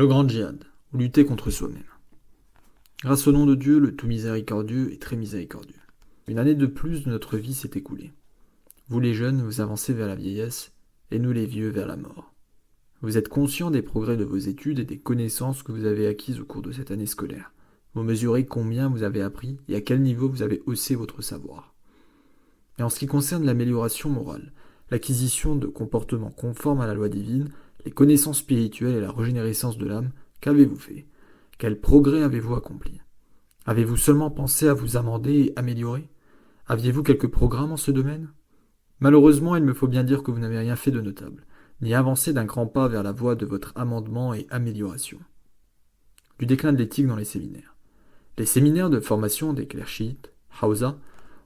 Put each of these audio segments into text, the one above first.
Le grand djihad, ou lutter contre soi-même. Grâce au nom de Dieu, le tout miséricordieux et très miséricordieux. Une année de plus de notre vie s'est écoulée. Vous les jeunes, vous avancez vers la vieillesse, et nous les vieux vers la mort. Vous êtes conscients des progrès de vos études et des connaissances que vous avez acquises au cours de cette année scolaire. Vous mesurez combien vous avez appris et à quel niveau vous avez haussé votre savoir. Et en ce qui concerne l'amélioration morale, l'acquisition de comportements conformes à la loi divine, les connaissances spirituelles et la régénérescence de l'âme, qu'avez-vous fait? Quel progrès avez-vous accompli? Avez-vous seulement pensé à vous amender et améliorer? Aviez-vous quelques programmes en ce domaine? Malheureusement, il me faut bien dire que vous n'avez rien fait de notable, ni avancé d'un grand pas vers la voie de votre amendement et amélioration. Du déclin de l'éthique dans les séminaires. Les séminaires de formation des clercs chiites, Hausa,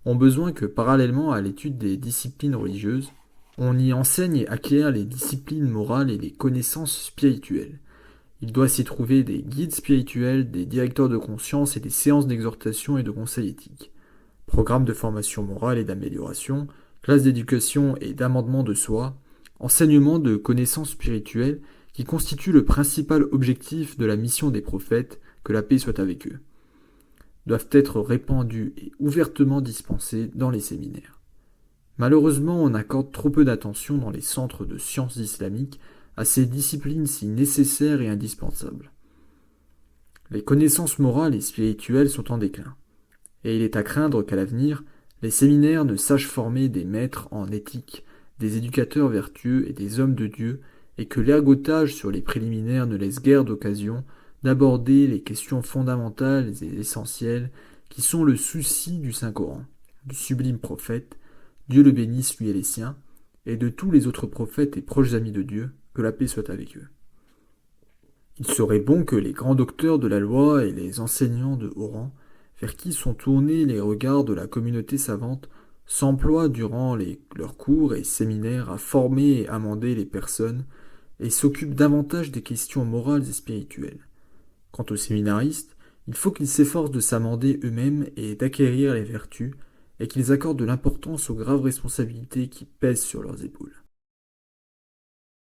ont besoin que, parallèlement à l'étude des disciplines religieuses, on y enseigne et acquiert les disciplines morales et les connaissances spirituelles. Il doit s'y trouver des guides spirituels, des directeurs de conscience et des séances d'exhortation et de conseil éthique. Programmes de formation morale et d'amélioration, classes d'éducation et d'amendement de soi, enseignement de connaissances spirituelles qui constituent le principal objectif de la mission des prophètes, que la paix soit avec eux, doivent être répandus et ouvertement dispensés dans les séminaires. Malheureusement, on accorde trop peu d'attention dans les centres de sciences islamiques à ces disciplines si nécessaires et indispensables. Les connaissances morales et spirituelles sont en déclin, et il est à craindre qu'à l'avenir, les séminaires ne sachent former des maîtres en éthique, des éducateurs vertueux et des hommes de Dieu, et que l'ergotage sur les préliminaires ne laisse guère d'occasion d'aborder les questions fondamentales et essentielles qui sont le souci du Saint-Coran, du sublime prophète, Dieu le bénisse lui et les siens, et de tous les autres prophètes et proches amis de Dieu, que la paix soit avec eux. Il serait bon que les grands docteurs de la loi et les enseignants de haut rang, vers qui sont tournés les regards de la communauté savante, s'emploient durant leurs cours et séminaires à former et amender les personnes et s'occupent davantage des questions morales et spirituelles. Quant aux séminaristes, il faut qu'ils s'efforcent de s'amender eux-mêmes et d'acquérir les vertus, et qu'ils accordent de l'importance aux graves responsabilités qui pèsent sur leurs épaules.